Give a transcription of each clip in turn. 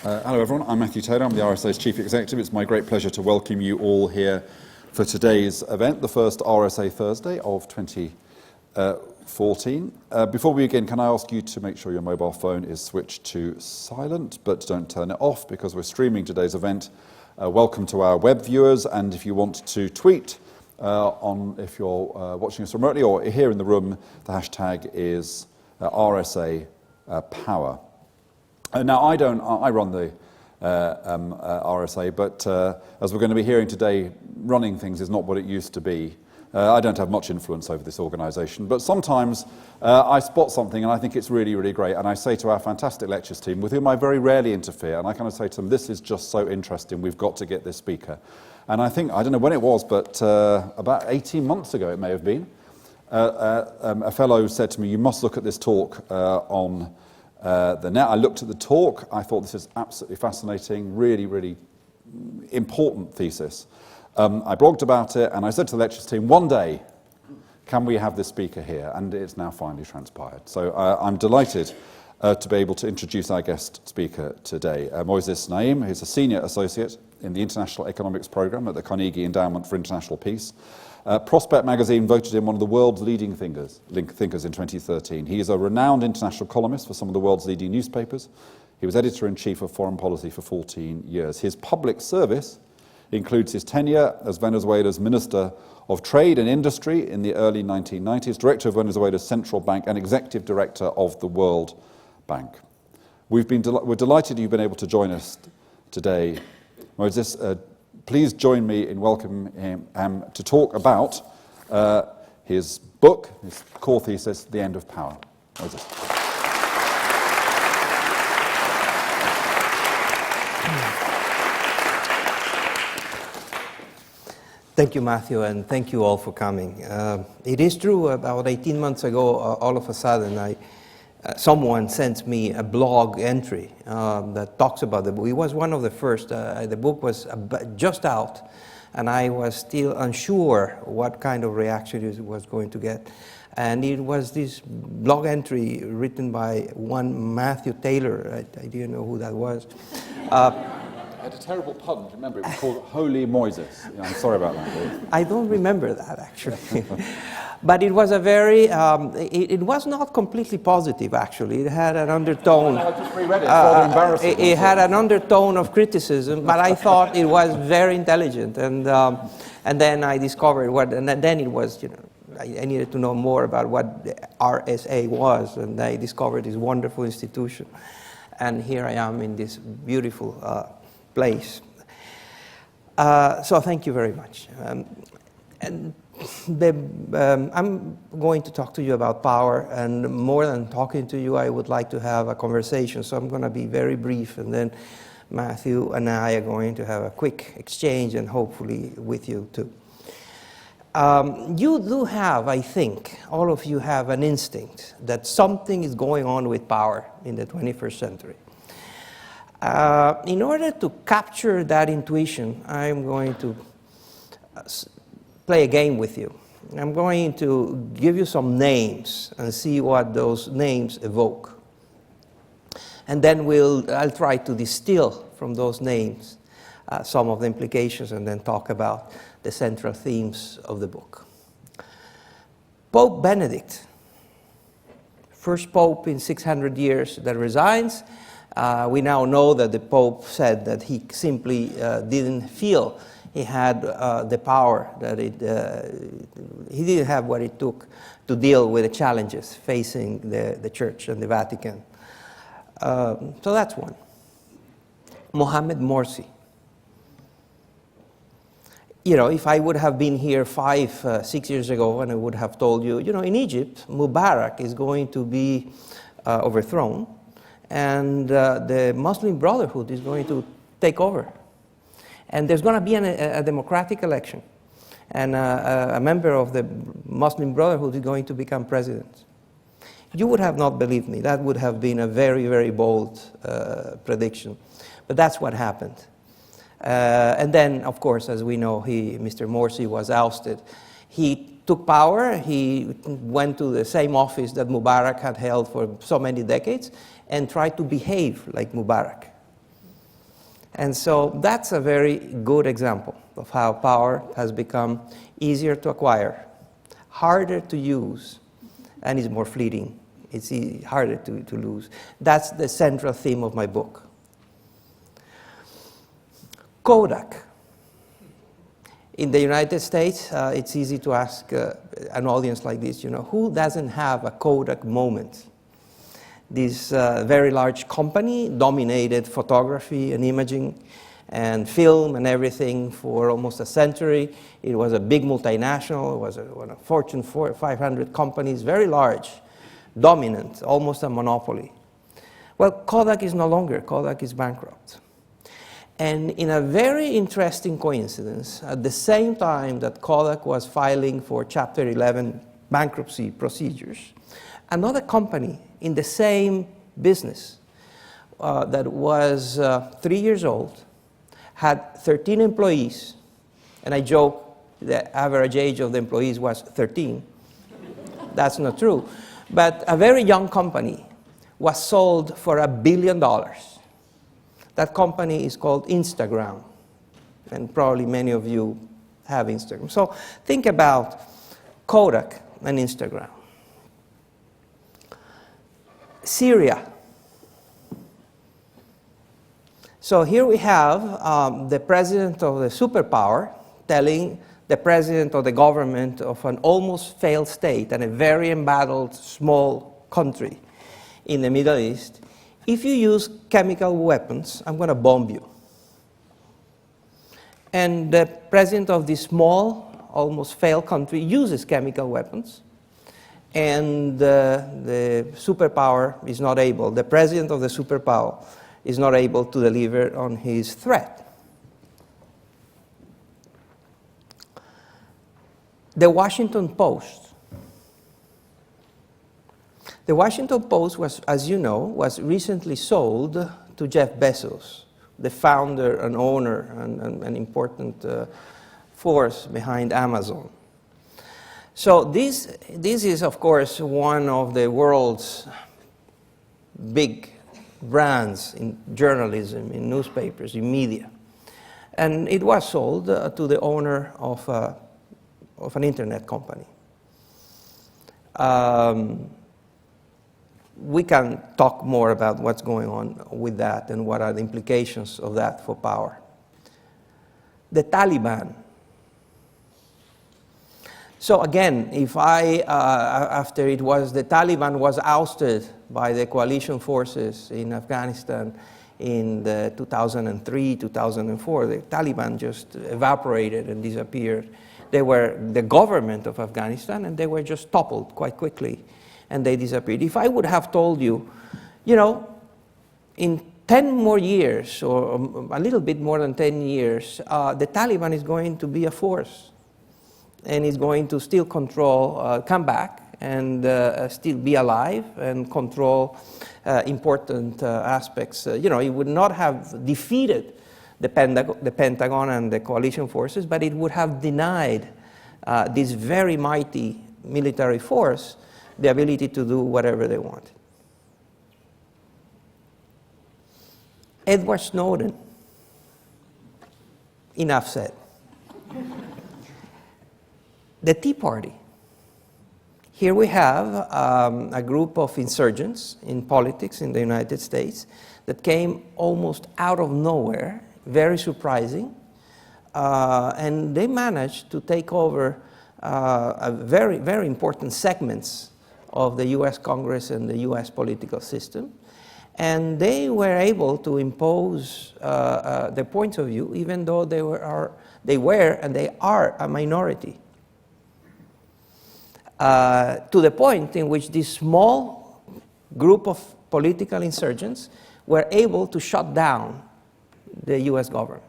Hello everyone, I'm Matthew Taylor, I'm the RSA's Chief Executive. It's my great pleasure to welcome you all here for today's event, the first RSA Thursday of 2014. Before we begin, can I ask you to make sure your mobile phone is switched to silent, but don't turn it off because we're streaming today's event. Welcome to our web viewers, and if you want to tweet if you're watching us remotely or here in the room, the hashtag is RSA Power. Now, I run the RSA, but as we're going to be hearing today, running things is not what it used to be. I don't have much influence over this organisation, but sometimes I spot something and I think it's really, really great, and I say to our fantastic lectures team, with whom I very rarely interfere, and I kind of say to them, this is just so interesting, we've got to get this speaker. And I think, I don't know when it was, but about 18 months ago it may have been, a fellow said to me, you must look at this talk on the net. I looked at the talk, I thought this is absolutely fascinating, really, really important thesis. I blogged about it and I said to the lectures team, one day, can we have this speaker here? And it's now finally transpired. So I'm delighted to be able to introduce our guest speaker today, Moisés Naím, who's a senior associate in the International Economics Program at the Carnegie Endowment for International Peace. Prospect magazine voted him one of the world's leading thinkers in 2013. He is a renowned international columnist for some of the world's leading newspapers. He was editor-in-chief of foreign policy for 14 years. His public service includes his tenure as Venezuela's Minister of Trade and Industry in the early 1990s, Director of Venezuela's Central Bank, and Executive Director of the World Bank. We're delighted you've been able to join us today. Moisés, please join me in welcoming him to talk about his book, his core thesis, The End of Power. Moisés. Thank you, Matthew, and thank you all for coming. It is true, about 18 months ago, all of a sudden, someone sent me a blog entry that talks about the book. It was one of the first. The book was just out, and I was still unsure what kind of reaction it was going to get. And it was this blog entry written by one Matthew Taylor. I didn't know who that was. I had a terrible pun, remember, it was called Holy Moisés. I'm sorry about that. I don't remember that, actually. But it was a very, it was not completely positive, actually. It had an undertone. I just reread it, it's rather embarrassing. It had an undertone of criticism, but I thought it was very intelligent. And then I discovered and then it was, I needed to know more about what the RSA was, and I discovered this wonderful institution. And here I am in this beautiful place. So thank you very much. I'm going to talk to you about power, and more than talking to you, I would like to have a conversation. So I'm going to be very brief, and then Matthew and I are going to have a quick exchange, and hopefully with you too. You do have, I think, all of you have an instinct that something is going on with power in the 21st century. In order to capture that intuition, I'm going to play a game with you. I'm going to give you some names and see what those names evoke. And then I'll try to distill from those names some of the implications and then talk about the central themes of the book. Pope Benedict, first pope in 600 years that resigns. We now know that the Pope said that he simply didn't feel he had the power, that he didn't have what it took to deal with the challenges facing the Church and the Vatican. So that's one. Mohamed Morsi. If I would have been here 6 years ago and I would have told you, in Egypt, Mubarak is going to be overthrown, and the Muslim Brotherhood is going to take over. And there's going to be a democratic election. And a member of the Muslim Brotherhood is going to become president. You would have not believed me. That would have been a very, very bold prediction. But that's what happened. And then, of course, as we know, Mr. Morsi was ousted. He took power. He went to the same office that Mubarak had held for so many decades and tried to behave like Mubarak. And so that's a very good example of how power has become easier to acquire, harder to use, and is more fleeting. It's harder to lose. That's the central theme of my book. Kodak. In the United States, it's easy to ask an audience like this, who doesn't have a Kodak moment? This very large company dominated photography and imaging and film and everything for almost a century. It was a big multinational. It was one of Fortune 500 companies, very large, dominant, almost a monopoly. Well, Kodak is no longer. Kodak is bankrupt. And in a very interesting coincidence, at the same time that Kodak was filing for Chapter 11 bankruptcy procedures, another company in the same business that was 3 years old, had 13 employees, and I joke the average age of the employees was 13. That's not true. But a very young company was sold for $1 billion. That company is called Instagram, and probably many of you have Instagram. So think about Kodak and Instagram. Syria. So here we have the president of the superpower telling the president of the government of an almost failed state and a very embattled small country in the Middle East, if you use chemical weapons, I'm going to bomb you. And the president of this small, almost failed country uses chemical weapons, and the superpower is not able, the president of the superpower is not able to deliver on his threat. The Washington Post. The Washington Post was, as you know, was recently sold to Jeff Bezos, the founder and owner and an important force behind Amazon. So this is, of course, one of the world's big brands in journalism, in newspapers, in media. And it was sold to the owner of an internet company. We can talk more about what's going on with that and what are the implications of that for power. The Taliban. So again, if after the Taliban was ousted by the coalition forces in Afghanistan in 2003, 2004, the Taliban just evaporated and disappeared. They were the government of Afghanistan, and they were just toppled quite quickly, and they disappeared. If I would have told you, in 10 more years, or a little bit more than 10 years, the Taliban is going to be a force, and is going to still control, come back, and still be alive and control important aspects. It would not have defeated the Pentagon and the coalition forces, but it would have denied this very mighty military force the ability to do whatever they want. Edward Snowden. Enough said. The Tea Party. Here we have a group of insurgents in politics in the United States that came almost out of nowhere, very surprising, and they managed to take over very, very important segments of the US Congress and the US political system. And they were able to impose their points of view, even though they were and they are a minority. To the point in which this small group of political insurgents were able to shut down the US government.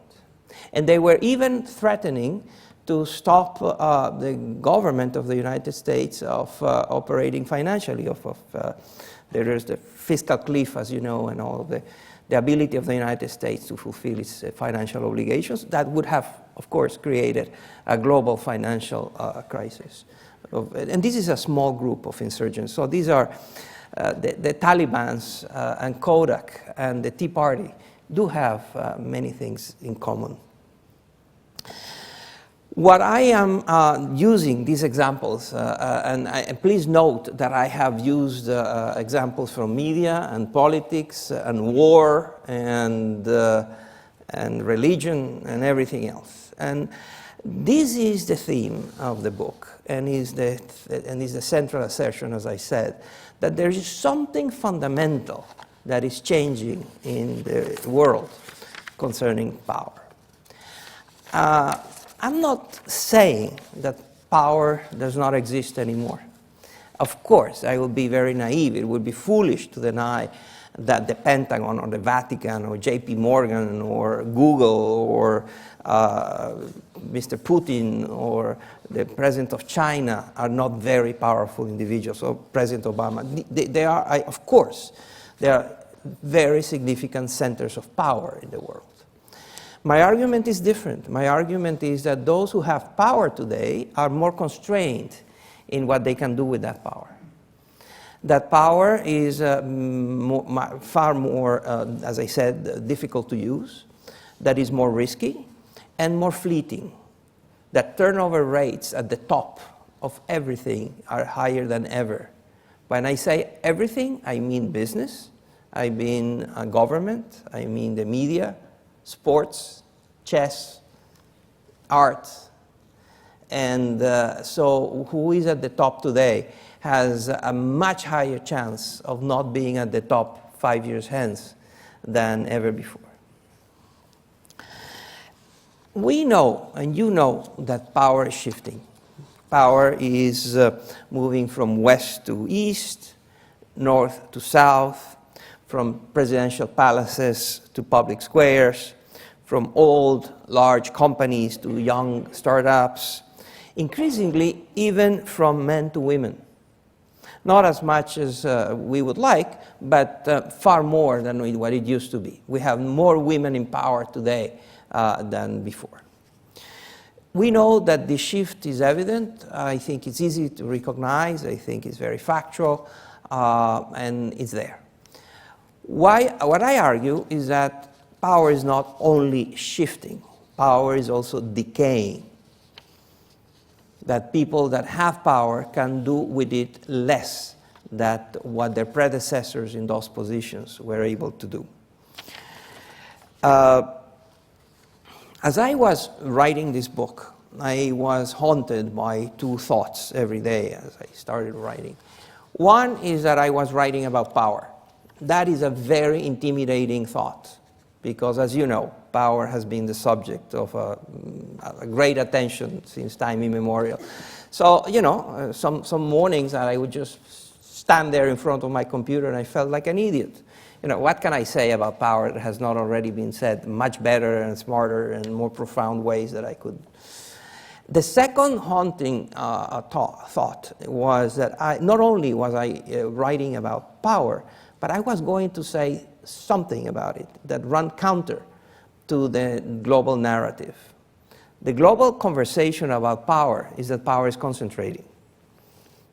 And they were even threatening to stop the government of the United States of operating financially. There is the fiscal cliff, as you know, and all of the ability of the United States to fulfill its financial obligations. That would have, of course, created a global financial crisis. And this is a small group of insurgents. So these are the Taliban's and Kodak and the Tea Party do have many things in common. What I am using these examples, and please note that I have used examples from media and politics and war and religion and everything else. And this is the theme of the book, and is the central assertion, as I said, that there is something fundamental that is changing in the world concerning power. I'm not saying that power does not exist anymore. Of course, I would be very naive. It would be foolish to deny that the Pentagon or the Vatican or JP Morgan or Google or Mr. Putin or the President of China are not very powerful individuals, or President Obama. They are, of course, they are very significant centers of power in the world. My argument is different. My argument is that those who have power today are more constrained in what they can do with that power. That power is far more, as I said, difficult to use, that is more risky, and more fleeting. That turnover rates at the top of everything are higher than ever. When I say everything, I mean business, I mean government, I mean the media, sports, chess, art. And so who is at the top today has a much higher chance of not being at the top 5 years hence than ever before. We know, and you know, that power is shifting. Power is moving from west to east, north to south, from presidential palaces to public squares, from old, large companies to young startups, increasingly even from men to women. Not as much as we would like, but far more than what it used to be. We have more women in power today than before. We know that the shift is evident. I think it's easy to recognize. I think it's very factual, and it's there. What I argue is that power is not only shifting, power is also decaying. That people that have power can do with it less than what their predecessors in those positions were able to do. As I was writing this book, I was haunted by two thoughts every day as I started writing. One is that I was writing about power. That is a very intimidating thought, because as you know, power has been the subject of a great attention since time immemorial. So, you know, some mornings I would just stand there in front of my computer and I felt like an idiot. You know, what can I say about power that has not already been said much better and smarter and more profound ways that I could? The second haunting thought was that not only was I writing about power, but I was going to say something about it that ran counter to the global narrative. The global conversation about power is that power is concentrating,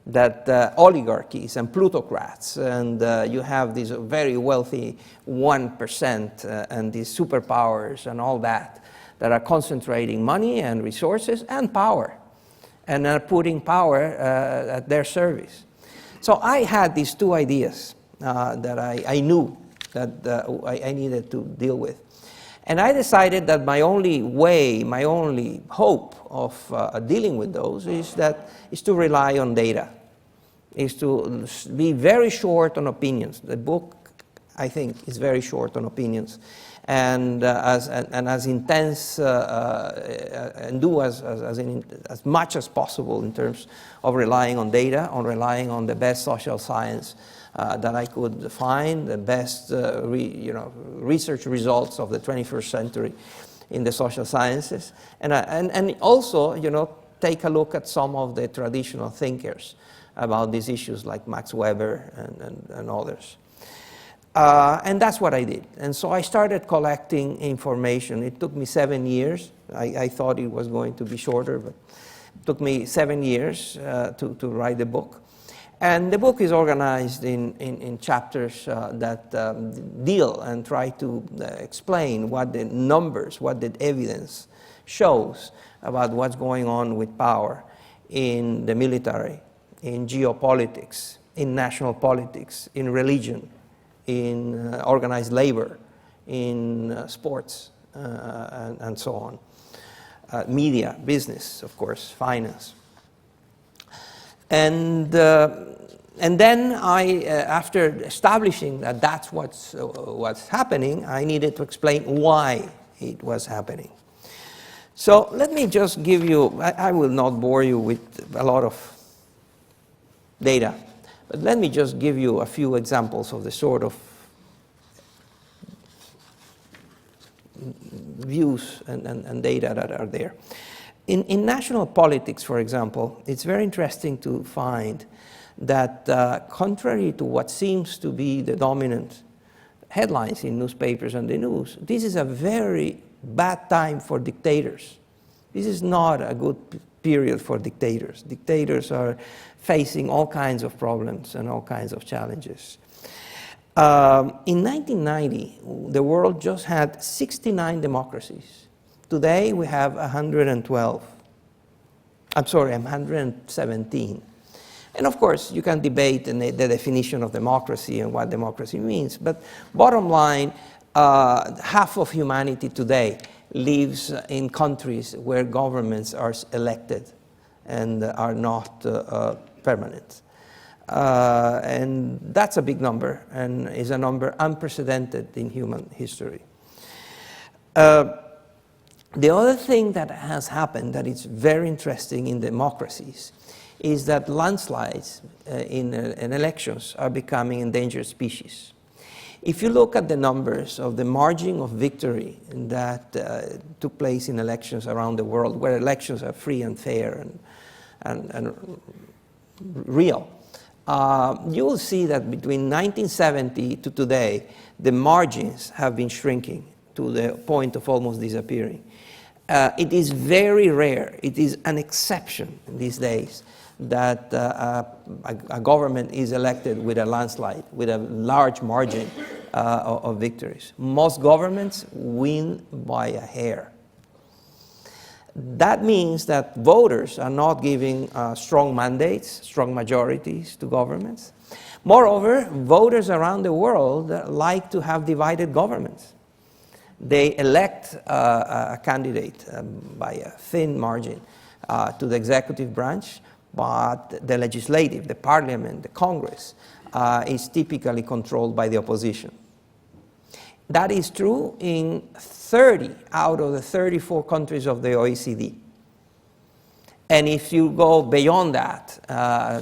that oligarchies and plutocrats, and you have these very wealthy 1% and these superpowers and all that are concentrating money and resources and power, and are putting power at their service. So I had these two ideas that I knew that I needed to deal with. And I decided that my only way, my only hope of dealing with those is to rely on data, is to be very short on opinions. The book, I think, is very short on opinions, and as intense and do as much as possible in terms of relying on data, on relying on the best social science that I could find, the best research results of the 21st century in the social sciences, and also take a look at some of the traditional thinkers about these issues like Max Weber and others. And that's what I did. And so I started collecting information. It took me 7 years. I thought it was going to be shorter, but it took me 7 years to write the book. And the book is organized in chapters that deal and try to explain what the numbers, what the evidence shows about what's going on with power in the military, in geopolitics, in national politics, in religion, in organized labor, in sports, and so on. Media, business, of course, finance. And then after establishing that that's what's happening, I needed to explain why it was happening. So let me just give you, I will not bore you with a lot of data, but let me just give you a few examples of the sort of views and data that are there. In national politics, for example, it's very interesting to find that contrary to what seems to be the dominant headlines in newspapers and the news, this is a very bad time for dictators. This is not a good period for dictators. Dictators are facing all kinds of problems and all kinds of challenges. In 1990, the world just had 69 democracies. Today, we have 117. And of course, you can debate the definition of democracy and what democracy means. But bottom line, half of humanity today lives in countries where governments are elected and are not permanent. And that's a big number, and is a number unprecedented in human history. The other thing that has happened that is very interesting in democracies is that landslides in elections are becoming endangered species. If you look at the numbers of the margin of victory that took place in elections around the world, where elections are free and fair and real, you will see that between 1970 to today, the margins have been shrinking to the point of almost disappearing. It is very rare, it is an exception these days, that a government is elected with a landslide, with a large margin of victories. Most governments win by a hair. That means that voters are not giving strong mandates, strong majorities to governments. Moreover, voters around the world like to have divided governments. They elect a candidate by a thin margin to the executive branch, but the legislative, the parliament, the Congress, is typically controlled by the opposition. That is true in 30 out of the 34 countries of the OECD. And if you go beyond that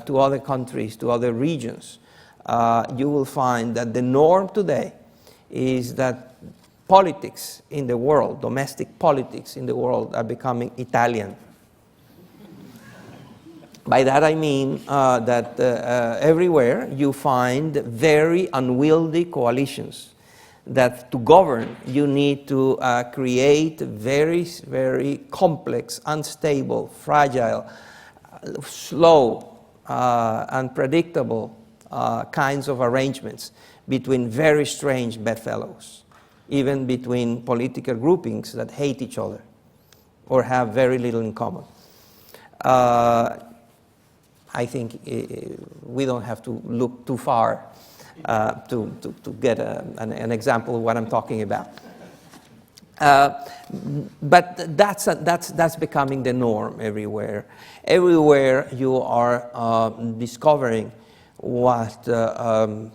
to other countries, to other regions, you will find that the norm today is that politics in the world, domestic politics in the world, are becoming Italian. By that I mean that everywhere you find very unwieldy coalitions, that to govern you need to create very, very complex, unstable, fragile, slow, unpredictable kinds of arrangements between very strange bedfellows, even between political groupings that hate each other or have very little in common. I think we don't have to look too far to get an example of what I'm talking about. But that's becoming the norm everywhere. Everywhere you are discovering what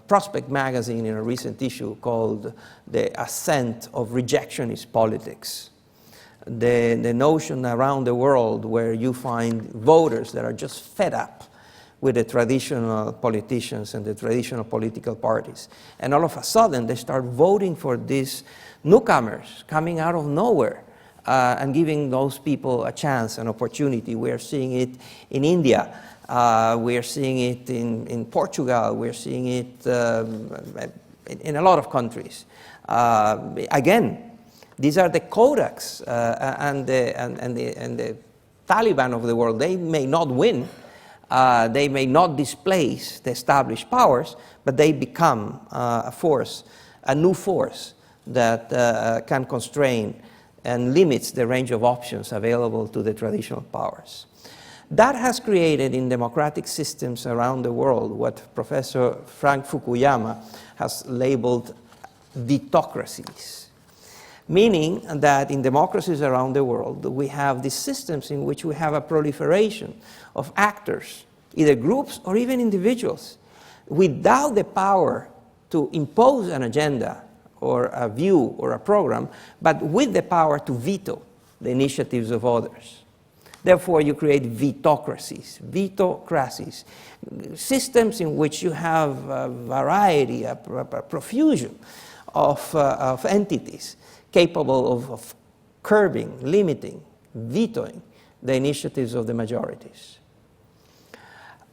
Prospect magazine in a recent issue called the ascent of rejectionist politics. The notion around the world where you find voters that are just fed up with the traditional politicians and the traditional political parties. And all of a sudden, they start voting for these newcomers coming out of nowhere and giving those people a chance, an opportunity. We are seeing it in India. We are seeing it in Portugal. We are seeing it in a lot of countries. Again, these are the Kodaks and the Taliban of the world. They may not win, They may not displace the established powers, but they become a force, a new force that can constrain and limits the range of options available to the traditional powers. That has created in democratic systems around the world what Professor Frank Fukuyama has labeled vitocracies, meaning that in democracies around the world we have these systems in which we have a proliferation of actors, either groups or even individuals, without the power to impose an agenda or a view or a program, but with the power to veto the initiatives of others. Therefore, you create vitocracies, systems in which you have a variety, a profusion of entities capable of curbing, limiting, vetoing the initiatives of the majorities.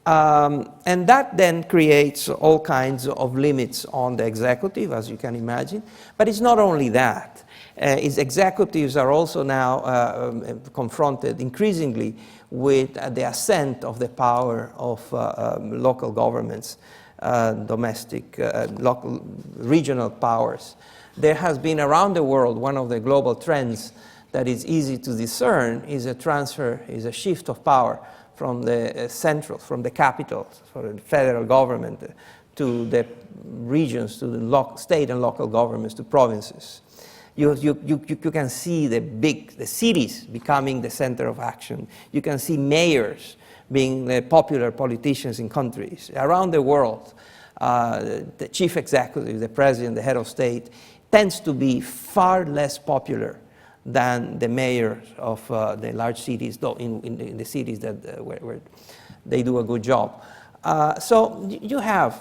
And that then creates all kinds of limits on the executive, as you can imagine. But it's not only that. Its executives are also now confronted increasingly with the ascent of the power of local governments, domestic, local, regional powers. There has been around the world, one of the global trends that is easy to discern is a shift of power from the central, from the capital, from the federal government, to the regions, to the state and local governments, to provinces. You can see the cities becoming the center of action. You can see mayors being the popular politicians in countries. Around the world, the chief executive, the president, the head of state, tends to be far less popular than the mayors of the large cities, though in the cities that where they do a good job. So you have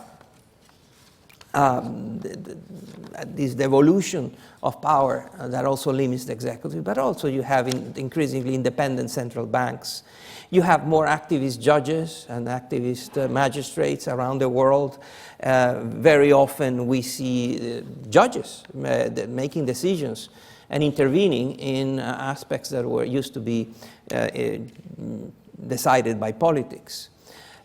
this devolution of power that also limits the executive, but also you have increasingly independent central banks. You have more activist judges and activist magistrates around the world. Very often we see judges making decisions and intervening in aspects that used to be decided by politics.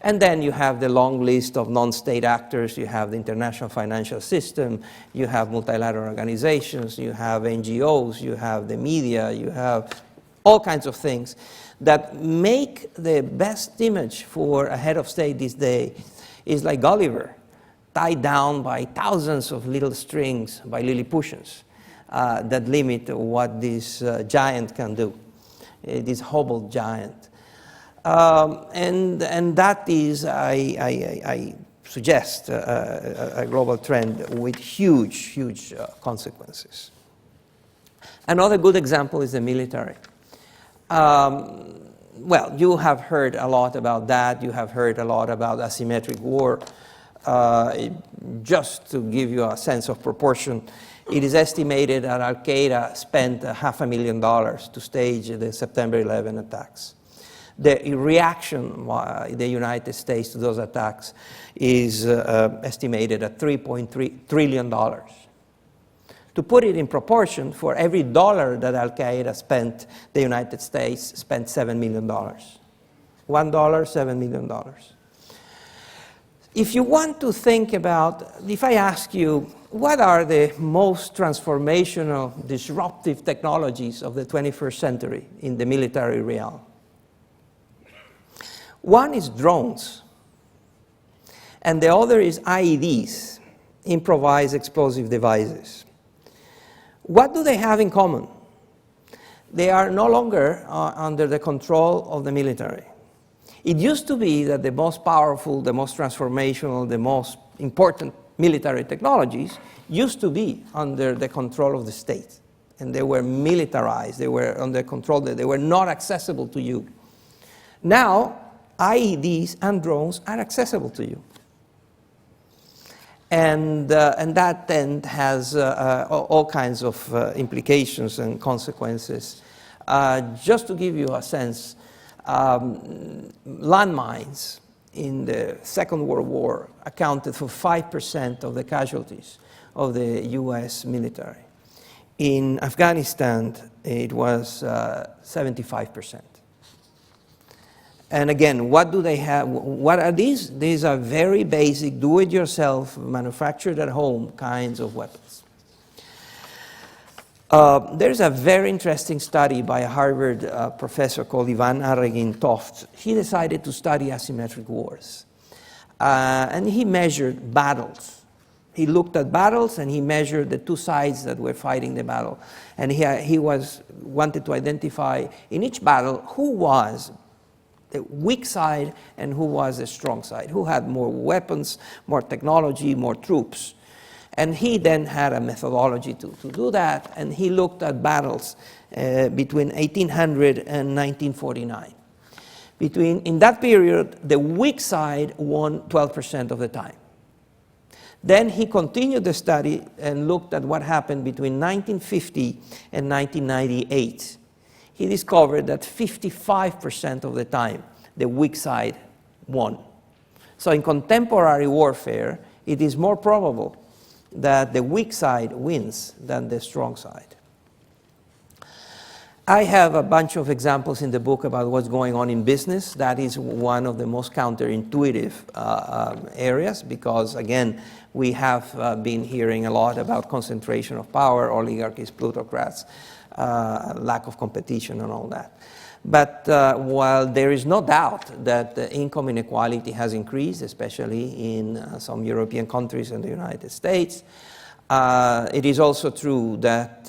And then you have the long list of non-state actors. You have the international financial system. You have multilateral organizations. You have NGOs. You have the media. You have all kinds of things that make the best image for a head of state this day is like Gulliver, tied down by thousands of little strings by Lilliputians that limit what this giant can do, this hobbled giant. And that is, I suggest, a global trend with huge consequences. Another good example is the military. Well, you have heard a lot about that. You have heard a lot about asymmetric war. Just to give you a sense of proportion, it is estimated that Al-Qaeda spent $500,000 to stage the September 11 attacks. The reaction by the United States to those attacks is estimated at $3.3 trillion. To put it in proportion, for every dollar that Al-Qaeda spent, the United States spent $7 million. $1, $7 million. If you want to think about, if I ask you, what are the most transformational, disruptive technologies of the 21st century in the military realm? One is drones, and the other is IEDs, improvised explosive devices. What do they have in common? They are no longer under the control of the military. It used to be that the most powerful, the most transformational, the most important military technologies used to be under the control of the state. And they were militarized, they were under control, they were not accessible to you. Now, IEDs and drones are accessible to you. And that then has all kinds of implications and consequences. Just to give you a sense, landmines in the Second World War accounted for 5% of the casualties of the US military. In Afghanistan, it was 75%. And again, what do they have? What are these? These are very basic, do-it-yourself, manufactured at home kinds of weapons. There's a very interesting study by a Harvard professor called Ivan Arregin-Toft. He decided to study asymmetric wars. And he measured battles. He looked at battles and he measured the two sides that were fighting the battle. And he wanted to identify in each battle who was the weak side and who was the strong side, who had more weapons, more technology, more troops. And he then had a methodology to do that, and he looked at battles between 1800 and 1949. In that period, the weak side won 12% of the time. Then he continued the study and looked at what happened between 1950 and 1998. He discovered that 55% of the time, the weak side won. So in contemporary warfare, it is more probable that the weak side wins than the strong side. I have a bunch of examples in the book about what's going on in business. That is one of the most counterintuitive areas because, again, we have been hearing a lot about concentration of power, oligarchies, plutocrats, lack of competition and all that. But while there is no doubt that the income inequality has increased, especially in some European countries and the United States, it is also true that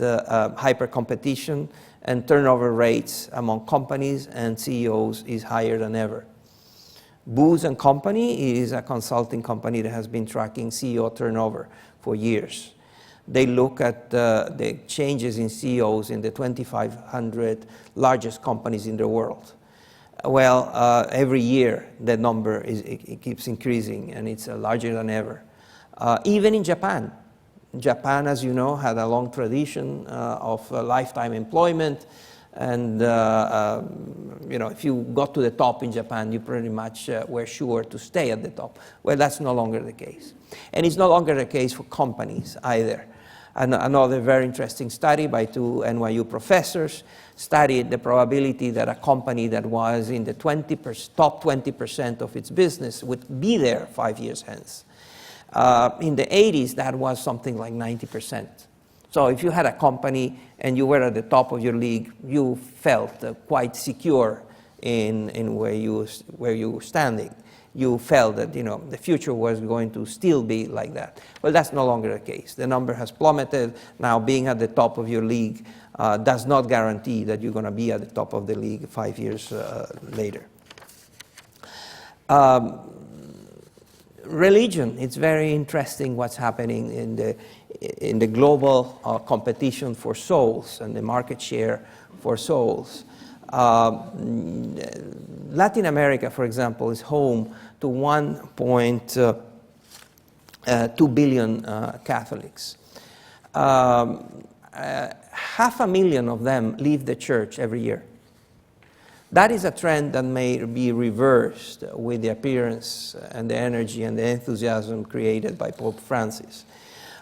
hyper-competition and turnover rates among companies and CEOs is higher than ever. Booz & Company is a consulting company that has been tracking CEO turnover for years. They look at the changes in CEOs in the 2,500 largest companies in the world. Well, every year the number it keeps increasing, and it's larger than ever. Even in Japan. Japan, as you know, had a long tradition of lifetime employment, and if you got to the top in Japan, you pretty much were sure to stay at the top. Well, that's no longer the case. And it's no longer the case for companies either. Another very interesting study by two NYU professors studied the probability that a company that was in the top 20% of its business would be there 5 years hence. In the 80s, that was something like 90%. So if you had a company and you were at the top of your league, you felt quite secure in where you were standing. You felt that the future was going to still be like that. Well, that's no longer the case. The number has plummeted. Now, being at the top of your league does not guarantee that you're going to be at the top of the league 5 years later. Religion, it's very interesting what's happening in the global competition for souls and the market share for souls. Latin America, for example, is home to 1.2 billion Catholics. 500,000 of them leave the church every year. That is a trend that may be reversed with the appearance and the energy and the enthusiasm created by Pope Francis.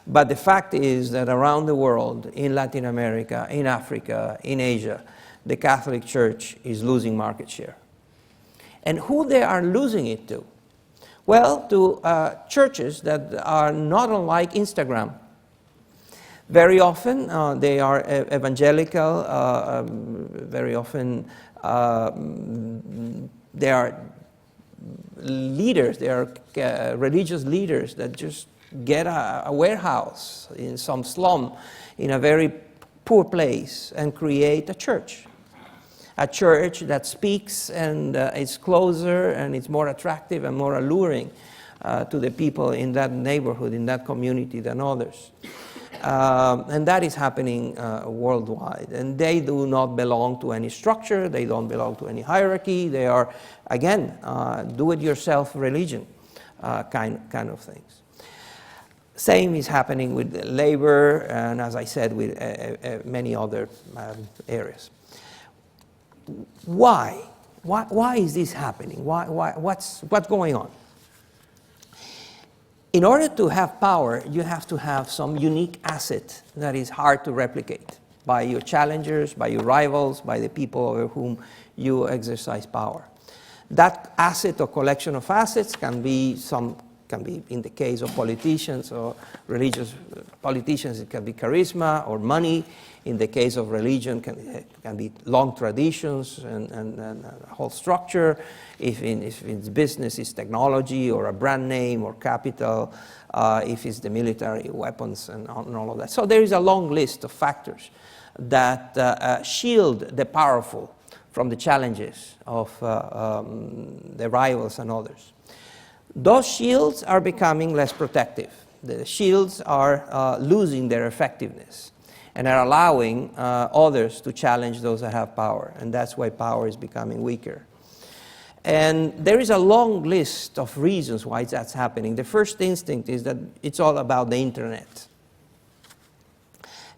But the fact is that around the world, in Latin America, in Africa, in Asia, the Catholic Church is losing market share. And who they are losing it to? Well, to churches that are not unlike Instagram. Very often they are evangelical, very often they are leaders, they are religious leaders that just get a warehouse in some slum in a very poor place and create a church. A church that speaks and is closer and it's more attractive and more alluring to the people in that neighborhood, in that community than others. And that is happening worldwide. And they do not belong to any structure. They don't belong to any hierarchy. They are, again, do-it-yourself religion kind of things. Same is happening with labor and, as I said, with many other areas. Why? Why is this happening? What's going on? In order to have power, you have to have some unique asset that is hard to replicate by your challengers, by your rivals, by the people over whom you exercise power. That asset or collection of assets can be in the case of politicians or religious politicians, it can be charisma or money. In the case of religion, can be long traditions and a whole structure. If it's business, it's technology or a brand name or capital. If it's the military, weapons and all of that. So there is a long list of factors that shield the powerful from the challenges of the rivals and others. Those shields are becoming less protective. The shields are losing their effectiveness and are allowing others to challenge those that have power. And that's why power is becoming weaker. And there is a long list of reasons why that's happening. The first instinct is that it's all about the internet.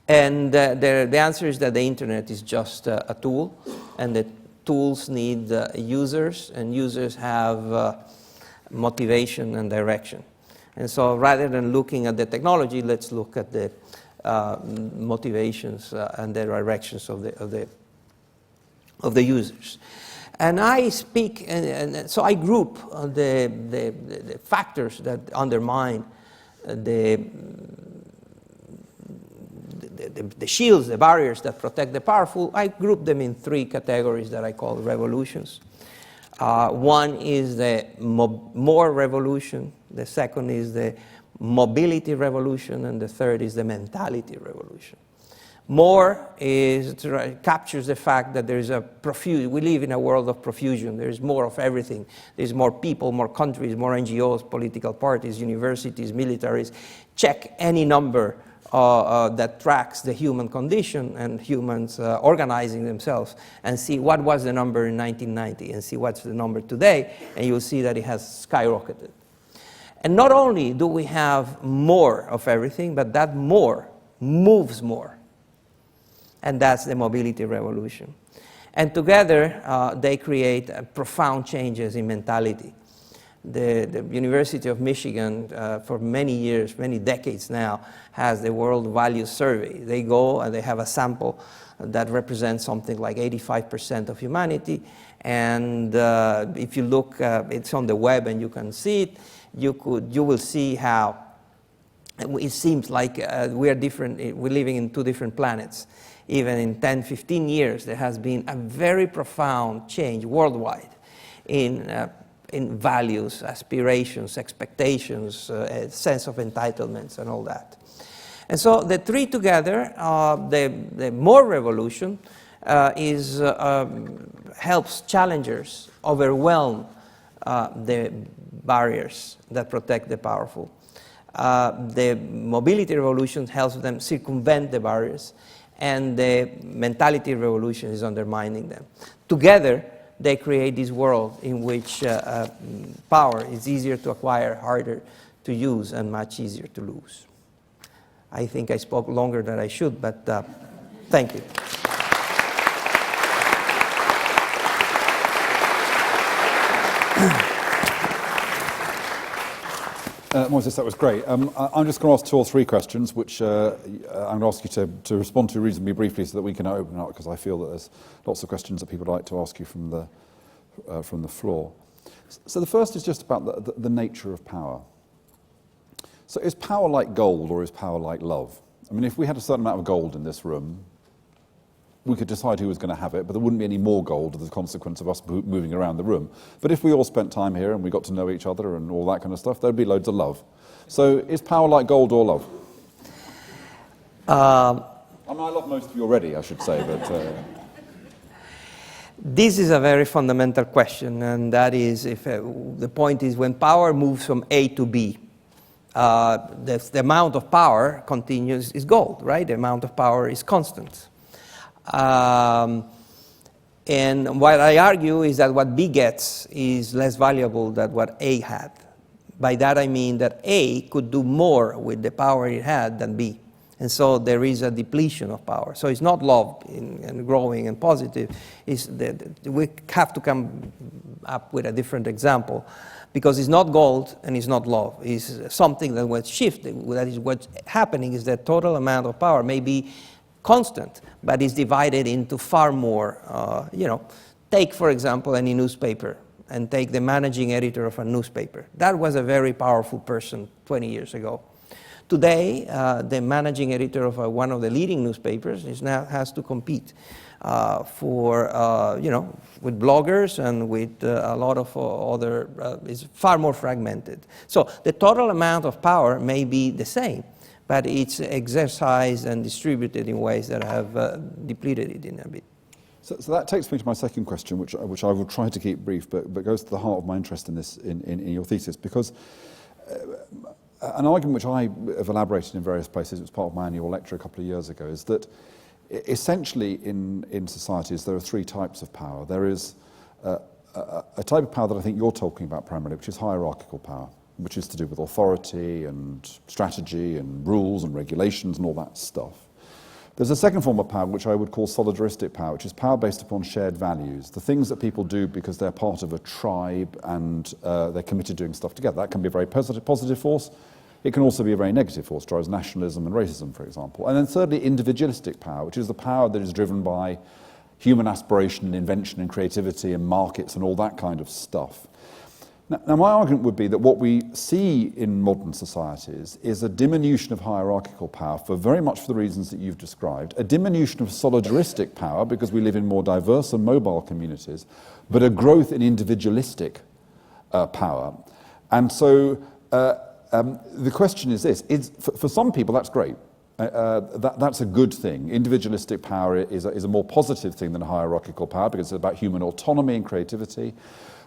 And the answer is that the internet is just a tool, and the tools need users, and users have motivation and direction. And so rather than looking at the technology, let's look at the motivations and the directions of the users. And I speak, and so I group the factors that undermine the shields, the barriers that protect the powerful. I group them in three categories that I call revolutions. One is the more revolution, the second is the mobility revolution, and the third is the mentality revolution. More captures the fact that there is we live in a world of profusion. There is more of everything. There's more people, more countries, more NGOs, political parties, universities, militaries. Check any number that tracks the human condition and humans organizing themselves, and see what was the number in 1990 and see what's the number today, and you'll see that it has skyrocketed. And not only do we have more of everything, but that more moves more. And that's the mobility revolution. And together, they create profound changes in mentality. The University of Michigan, for many years, many decades now, has the World Values Survey. They go and they have a sample that represents something like 85% of humanity. And if you look, it's on the web and you can see it, you will see how it seems like we're different, we're living in two different planets. Even in 10, 15 years, there has been a very profound change worldwide in values, aspirations, expectations, sense of entitlements, and all that. And so the three together, the more revolution helps challengers overwhelm the barriers that protect the powerful. The mobility revolution helps them circumvent the barriers, and the mentality revolution is undermining them. Together, they create this world in which power is easier to acquire, harder to use, and much easier to lose. I think I spoke longer than I should, but thank you. Moisés, that was great. I'm just going to ask two or three questions, which I'm going to ask you to respond to reasonably briefly so that we can open up, because I feel that there's lots of questions that people would like to ask you from the floor. So the first is just about the nature of power. So is power like gold or is power like love? I mean, if we had a certain amount of gold in this room, we could decide who was going to have it, but there wouldn't be any more gold as a consequence of us moving around the room. But if we all spent time here and we got to know each other and all that kind of stuff, there'd be loads of love. So is power like gold or love? I mean, I love most of you already, I should say, but... This is a very fundamental question, and that is, the point is when power moves from A to B, the amount of power continues is gold, right? The amount of power is constant. And what I argue is that what B gets is less valuable than what A had. By that I mean that A could do more with the power it had than B. And so there is a depletion of power. So it's not love and growing and positive. We have to come up with a different example, because it's not gold and it's not love. It's something that was shifted. That is what's happening is that total amount of power may be constant, but is divided into far more, take, for example, any newspaper. and take the managing editor of a newspaper. That was a very powerful person 20 years ago. Today, the managing editor of one of the leading newspapers has to compete with bloggers and with a lot of other, is far more fragmented. So the total amount of power may be the same, but it's exercised and distributed in ways that have depleted it in a bit. So that takes me to my second question, which I will try to keep brief, but goes to the heart of my interest in this, in your thesis, because an argument which I have elaborated in various places, it was part of my annual lecture a couple of years ago, is that essentially in societies there are three types of power. There is a type of power that I think you're talking about primarily, which is hierarchical power, which is to do with authority and strategy and rules and regulations and all that stuff. There's a second form of power which I would call solidaristic power, which is power based upon shared values, the things that people do because they're part of a tribe and they're committed to doing stuff together. That can be a very positive force. It can also be a very negative force, drives nationalism and racism, for example. And then thirdly, individualistic power, which is the power that is driven by human aspiration and invention and creativity and markets and all that kind of stuff. Now, my argument would be that what we see in modern societies is a diminution of hierarchical power for very much for the reasons that you've described, a diminution of solidaristic power because we live in more diverse and mobile communities, but a growth in individualistic power. And so the question is this, for some people that's great. That's a good thing. Individualistic power is a more positive thing than hierarchical power because it's about human autonomy and creativity.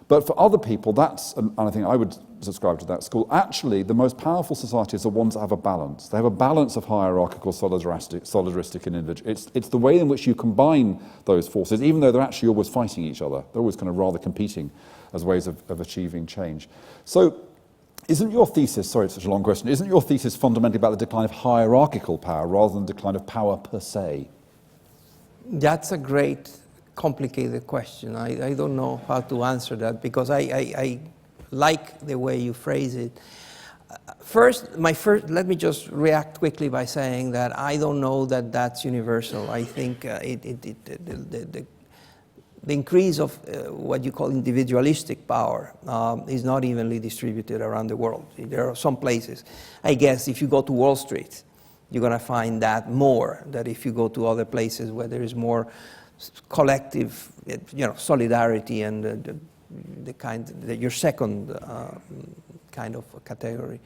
But for other people, and I think I would subscribe to that school, actually the most powerful societies are ones that have a balance. They have a balance of hierarchical, solidaristic and individual. It's the way in which you combine those forces, even though they're actually always fighting each other. They're always kind of rather competing as ways of achieving change. So isn't your thesis, sorry it's such a long question, isn't your thesis fundamentally about the decline of hierarchical power rather than the decline of power per se? That's a great complicated question. I don't know how to answer that because I like the way you phrase it. Let me just react quickly by saying that I don't know that that's universal. I think the increase of what you call individualistic power is not evenly distributed around the world. There are some places. I guess if you go to Wall Street, you're going to find that more than if you go to other places where there is more collective, solidarity and the kind that your second kind of category.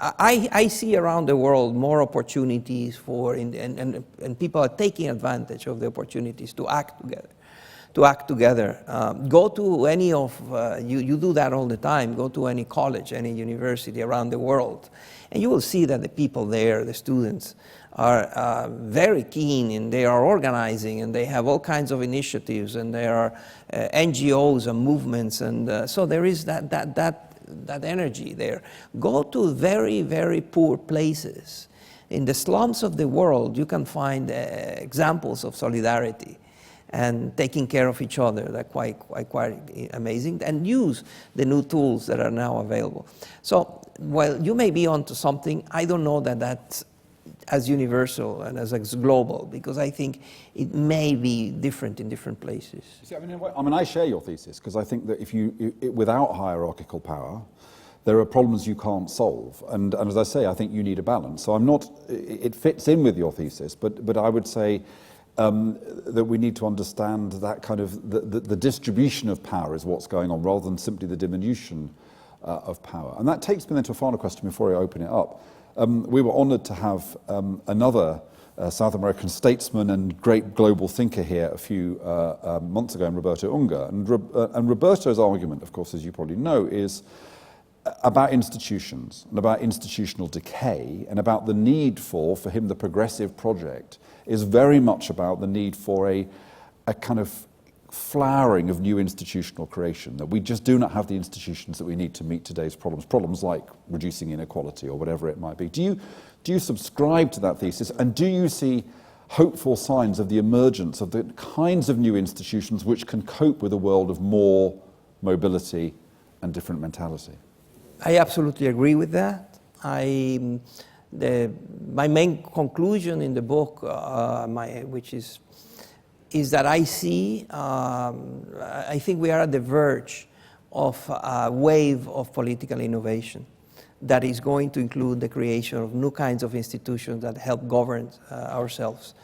I see around the world more opportunities for, and people are taking advantage of the opportunities to act together. Go to any of, you do that all the time, go to any college, any university around the world, and you will see that the people there, the students, are very keen and they are organizing and they have all kinds of initiatives and there are NGOs and movements and so there is that energy there. Go to very, very poor places. In the slums of the world, you can find examples of solidarity and taking care of each other. They're quite amazing, and use the new tools that are now available. So, while you may be onto something, I don't know that that's as universal and as global, because I think it may be different in different places. See, I share your thesis, because I think that without hierarchical power, there are problems you can't solve. And as I say, I think you need a balance. So it fits in with your thesis, but I would say that we need to understand that kind of, the distribution of power is what's going on, rather than simply the diminution of power. And that takes me then to a final question before I open it up. We were honoured to have another South American statesman and great global thinker here a few months ago, Roberto Ungar. And Roberto's argument, of course, as you probably know, is about institutions and about institutional decay and about the need for him, the progressive project is very much about the need for a kind of flowering of new institutional creation, that we just do not have the institutions that we need to meet today's problems like reducing inequality or whatever it might be. Do you subscribe to that thesis, and do you see hopeful signs of the emergence of the kinds of new institutions which can cope with a world of more mobility and different mentality? I absolutely agree with that. My main conclusion in the book, which is is that I think we are at the verge of a wave of political innovation that is going to include the creation of new kinds of institutions that help govern ourselves.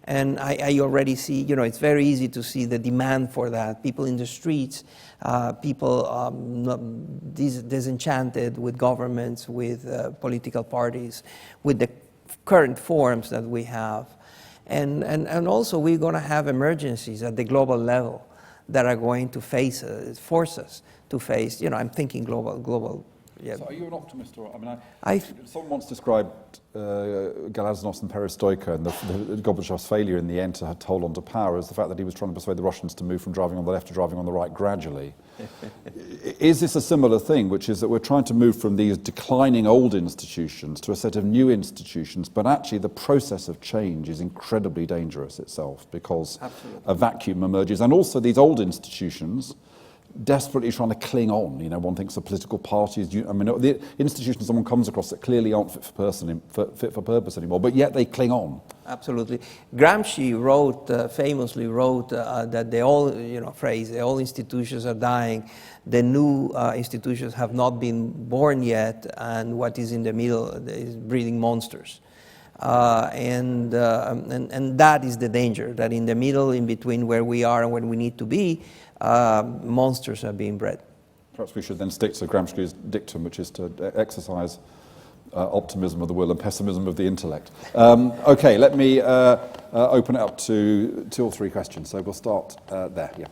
And I already see, it's very easy to see the demand for that. People in the streets, people disenchanted with governments, with political parties, with the current forms that we have. And also we're going to have emergencies at the global level that are going to force us to face, I'm thinking global. Yeah. So are you an optimist? Or, someone once described Glasnost and Perestroika and the Gorbachev's failure in the end to hold on to power as the fact that he was trying to persuade the Russians to move from driving on the left to driving on the right gradually. Is this a similar thing, which is that we're trying to move from these declining old institutions to a set of new institutions, but actually the process of change is incredibly dangerous itself because a vacuum emerges, and also these old institutions desperately trying to cling on. One thinks of political parties. The institutions someone comes across that clearly aren't fit for purpose anymore, but yet they cling on. Absolutely. Gramsci famously wrote that the old, phrase, the old institutions are dying, the new institutions have not been born yet, and what is in the middle is breeding monsters. And that is the danger, that in the middle, in between where we are and where we need to be, monsters are being bred. Perhaps we should then stick to Gramsci's dictum, which is to exercise optimism of the will and pessimism of the intellect. Okay, let me open it up to 2 or 3 questions. So we'll start there. Yeah.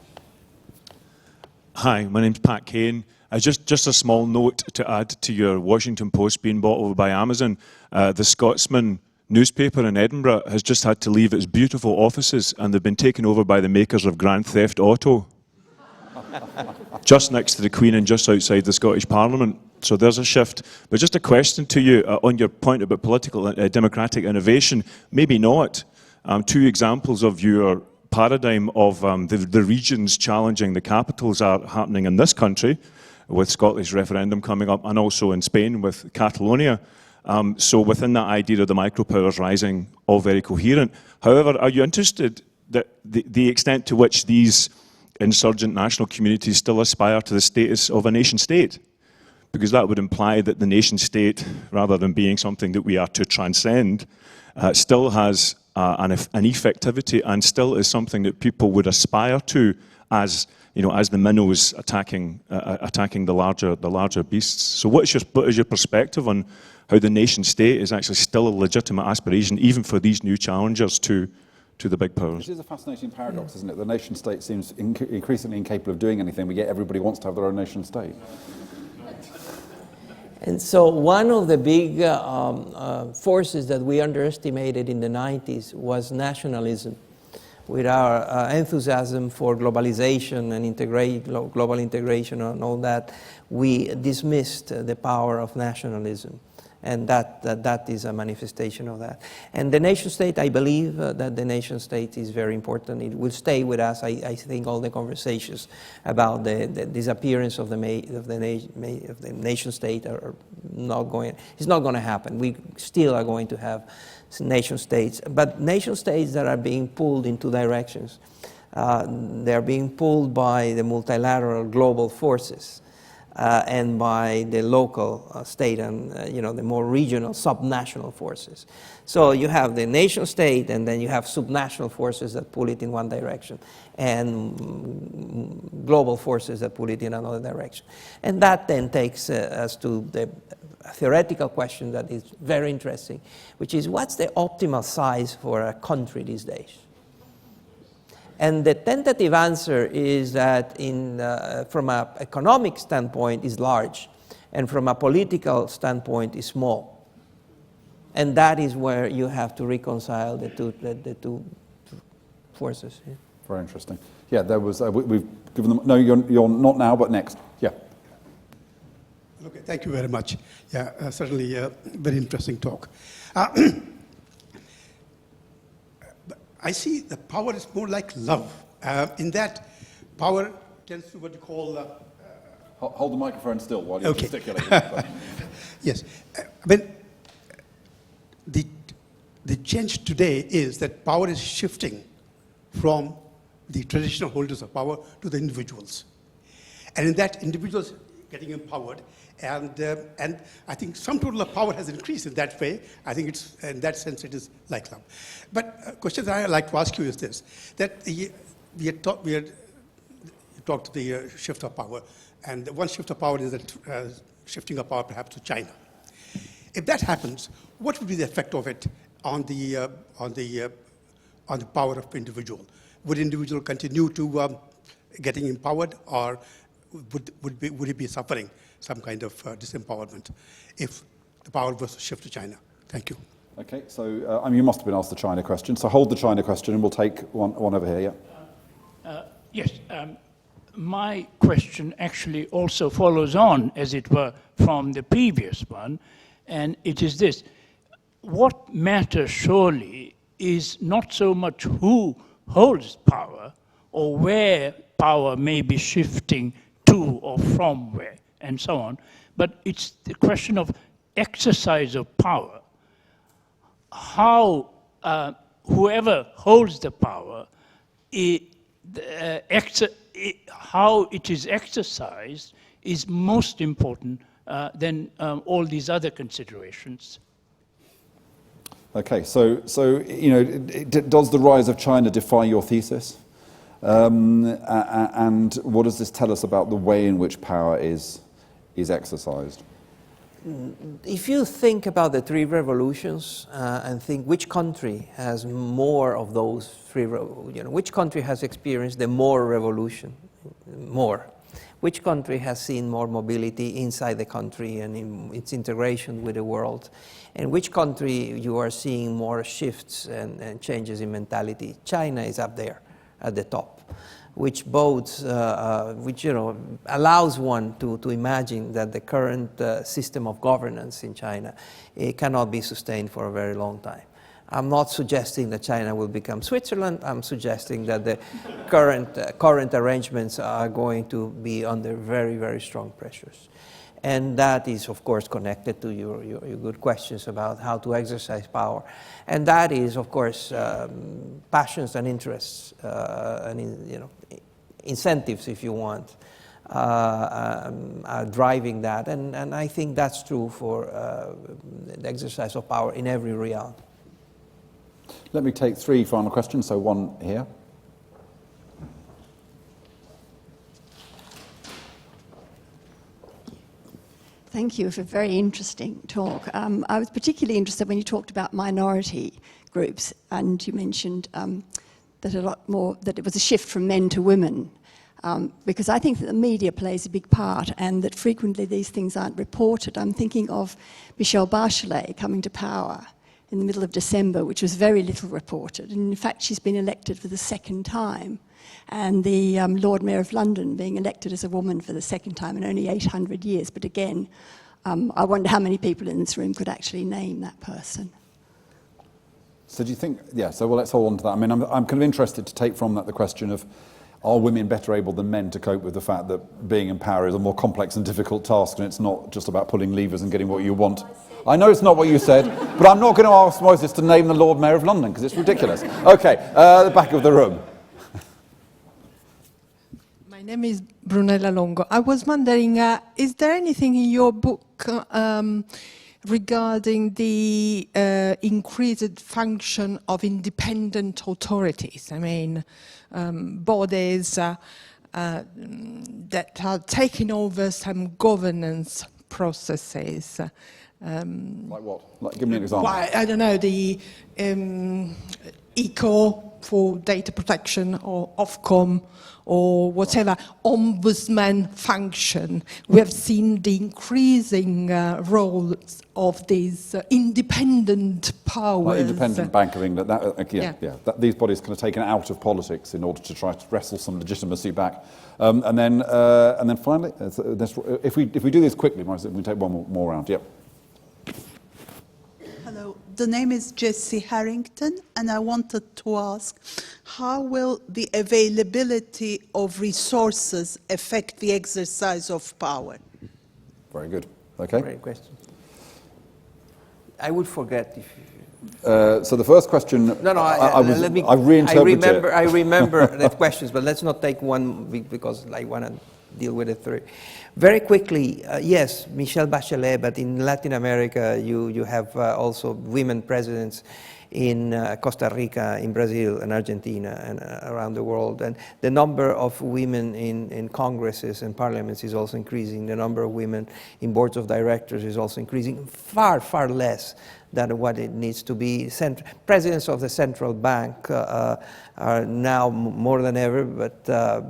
Hi, my name's Pat Kane. Just a small note to add to your Washington Post being bought over by Amazon. The Scotsman newspaper in Edinburgh has just had to leave its beautiful offices, and they've been taken over by the makers of Grand Theft Auto. Just next to the Queen and just outside the Scottish Parliament. So there's a shift. But just a question to you on your point about political democratic innovation. Maybe not. 2 examples of your paradigm of the regions challenging the capitals are happening in this country, with Scottish referendum coming up, and also in Spain with Catalonia. So within that idea of the micropowers rising, all very coherent. However, are you interested that the extent to which these insurgent national communities still aspire to the status of a nation state? Because that would imply that the nation state, rather than being something that we are to transcend, still has an effectivity and still is something that people would aspire to as the minnows attacking the larger beasts. So what is your perspective on how the nation state is actually still a legitimate aspiration, even for these new challengers to the big powers? It is a fascinating paradox, isn't it? The nation state seems increasingly incapable of doing anything, but yet everybody wants to have their own nation state. And so one of the big forces that we underestimated in the 90s was nationalism. With our enthusiasm for globalization and global integration and all that, we dismissed the power of nationalism. And that is a manifestation of that. And the nation state, I believe that the nation state is very important. It will stay with us. I think all the conversations about the disappearance of the nation state are not going. It's not going to happen. We still are going to have nation states, but nation states that are being pulled in 2 directions. They are being pulled by the multilateral global forces. And by the local state and the more regional subnational forces. So you have the nation state, and then you have subnational forces that pull it in one direction, and global forces that pull it in another direction. And that then takes us to the theoretical question that is very interesting, which is what's the optimal size for a country these days? And the tentative answer is that from an economic standpoint is large, and from a political standpoint is small. And that is where you have to reconcile the two forces. Yeah. Very interesting. Yeah, there was, we've given them, no, you're not now, but next. Yeah. Okay, thank you very much. Yeah, certainly a very interesting talk. I see the power is more like love, in that power tends to what you call... Hold the microphone still while you're gesticulating. Yes. The change today is that power is shifting from the traditional holders of power to the individuals. And in that, individuals getting empowered, and I think sum total of power has increased in that way. I think it's, in that sense, it is like love. But a question that I'd like to ask you is this, that you talked to the shift of power, and one shift of power is that shifting of power perhaps to China. If that happens, what would be the effect of it on the power of individual? Would individual continue to getting empowered, or would it be suffering some kind of disempowerment if the power was to shift to China? Thank you. Okay, so you must have been asked the China question, so hold the China question and we'll take one over here, yeah. Yes, my question actually also follows on, as it were, from the previous one, and it is this. What matters surely is not so much who holds power or where power may be shifting to or from where, and so on, but it's the question of exercise of power. How whoever holds the power, how it is exercised is most important than all these other considerations. Okay, so does the rise of China defy your thesis? And what does this tell us about the way in which power is exercised? If you think about the three revolutions and think which country has more of those three, which country has experienced the more revolution, which country has seen more mobility inside the country and in its integration with the world, and which country you are seeing more shifts and changes in mentality? China is up there at the top, which bodes, which allows one to imagine that the current system of governance in China cannot be sustained for a very long time. I'm not suggesting that China will become Switzerland. I'm suggesting that the current arrangements are going to be under very, very strong pressures. And that is, of course, connected to your good questions about how to exercise power. And that is, of course, passions and interests, and incentives, if you want, are driving that. And I think that's true for the exercise of power in every realm. Let me take three final questions, so one here. Thank you for a very interesting talk. I was particularly interested when you talked about minority groups, and you mentioned that that it was a shift from men to women, because I think that the media plays a big part, and that frequently these things aren't reported. I'm thinking of Michelle Bachelet coming to power in the middle of December, which was very little reported. And in fact, she's been elected for the second time. And the Lord Mayor of London being elected as a woman for the second time in only 800 years. But again, I wonder how many people in this room could actually name that person. So do you think, so well, let's hold on to that. I mean, I'm kind of interested to take from that the question of, are women better able than men to cope with the fact that being in power is a more complex and difficult task, and it's not just about pulling levers and getting what you want? I know it's not what you said, but I'm not going to ask Moisés to name the Lord Mayor of London, because it's ridiculous. Okay, the back of the room. My name is Brunella Longo. I was wondering, is there anything in your book regarding the increased function of independent authorities? I mean, bodies that are taking over some governance processes. Like what? Like, give me an example. Well, I don't know, the ECO for data protection, or Ofcom, or whatever, ombudsman function. We have seen the increasing roles of these independent powers. Like independent Bank of England, these bodies kind of taken out of politics in order to try to wrestle some legitimacy back. And then finally, if we do this quickly, we can take one more round. Yep. Hello, the name is Jessie Harrington, and I wanted to ask, how will the availability of resources affect the exercise of power? Very good. Okay. Great question. I would forget if So the first question, No, no. I I reinterpreted it. remember that questions, but let's not take one because I want to deal with it three. Very quickly, yes, Michelle Bachelet, but in Latin America, you have also women presidents in Costa Rica, in Brazil, and Argentina, and around the world. And the number of women in congresses and parliaments is also increasing. The number of women in boards of directors is also increasing, far, far less than what it needs to be. Presidents of the central bank are now more than ever, but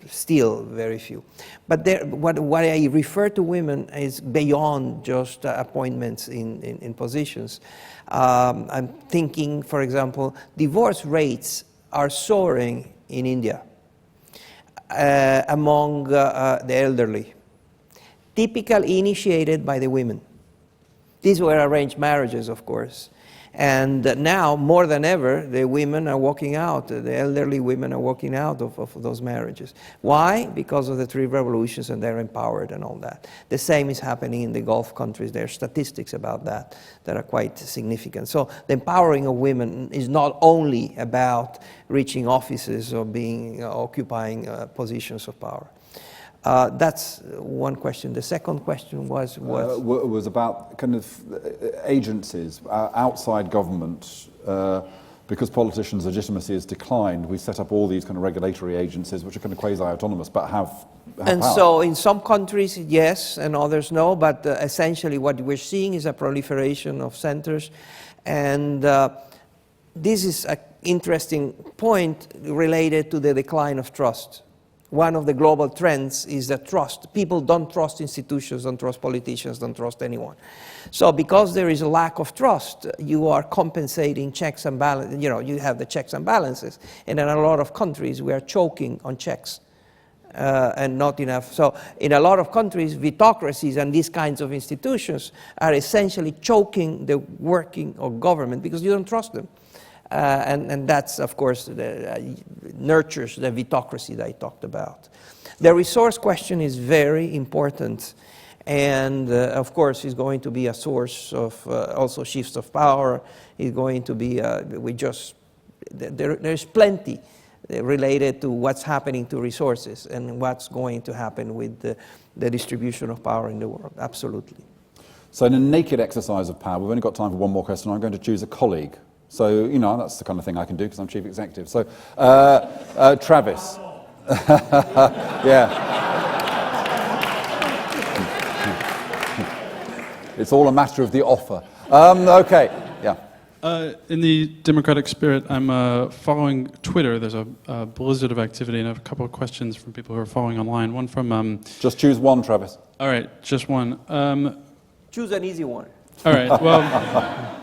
still very few. But what I refer to women is beyond just appointments in positions. I'm thinking, for example, divorce rates are soaring in India among the elderly, typically initiated by the women. These were arranged marriages, of course. And now, more than ever, the women are walking out, the elderly women are walking out of those marriages. Why? Because of the three revolutions, and they're empowered and all that. The same is happening in the Gulf countries. There are statistics about that are quite significant. So the empowering of women is not only about reaching offices or occupying positions of power. That's one question. The second question was about kind of agencies outside government. Because politicians' legitimacy has declined, we set up all these kind of regulatory agencies which are kind of quasi-autonomous but have and power. So in some countries, yes, and others no, but essentially what we're seeing is a proliferation of centers. And this is an interesting point related to the decline of trust. One of the global trends is that trust. People don't trust institutions, don't trust politicians, don't trust anyone. So because there is a lack of trust, you are compensating checks and balances. You have the checks and balances. And in a lot of countries, we are choking on checks and not enough. So in a lot of countries, vitocracies and these kinds of institutions are essentially choking the working of government because you don't trust them. And that's, of course, nurtures the vitocracy that I talked about. The resource question is very important, and of course is going to be a source of also shifts of power. Is going to be there's plenty related to what's happening to resources and what's going to happen with the distribution of power in the world. Absolutely. So in a naked exercise of power, we've only got time for one more question. I'm going to choose a colleague. So, that's the kind of thing I can do because I'm chief executive. So, Travis. Yeah. It's all a matter of the offer. Okay, yeah. In the democratic spirit, I'm following Twitter. There's a blizzard of activity, and I have a couple of questions from people who are following online. One from... Just choose one, Travis. All right, just one. Choose an easy one. All right, well...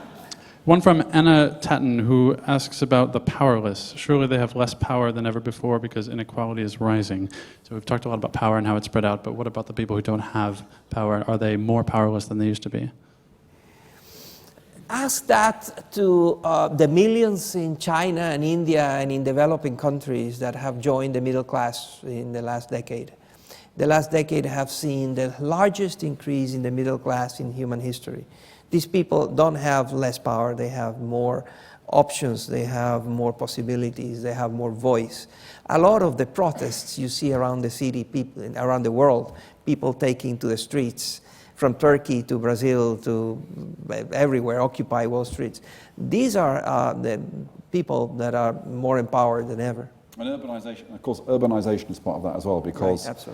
One from Anna Tatton, who asks about the powerless. Surely they have less power than ever before because inequality is rising. So we've talked a lot about power and how it's spread out, but what about the people who don't have power? Are they more powerless than they used to be? Ask that to the millions in China and India and in developing countries that have joined the middle class in the last decade. The last decade have seen the largest increase in the middle class in human history. These people don't have less power, they have more options, they have more possibilities, they have more voice. A lot of the protests you see around the city, people around the world, people taking to the streets, from Turkey to Brazil to everywhere, Occupy Wall Street. These are the people that are more empowered than ever. And urbanization, of course, urbanization is part of that as well, because right,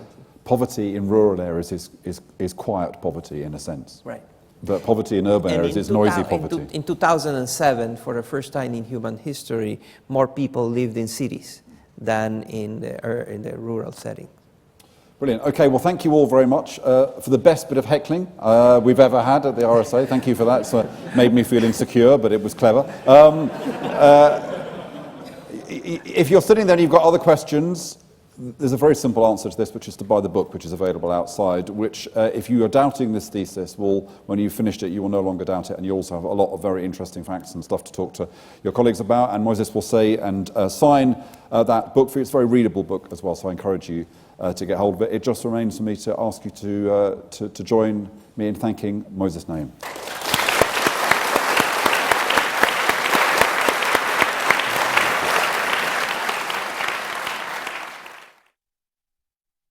poverty in rural areas is quiet poverty in a sense. Right. But poverty in urban areas is noisy poverty. In 2007, for the first time in human history, more people lived in cities than in the rural setting. Brilliant. Okay, well, thank you all very much for the best bit of heckling we've ever had at the RSA. Thank you for that. So it made me feel insecure, but it was clever. If you're sitting there and you've got other questions, there's a very simple answer to this, which is to buy the book, which is available outside, which, if you are doubting this thesis, when you've finished it, you will no longer doubt it, and you also have a lot of very interesting facts and stuff to talk to your colleagues about, and Moisés will say and sign that book for you. It's a very readable book as well, so I encourage you to get hold of it. It just remains for me to ask you to join me in thanking Moisés Naím.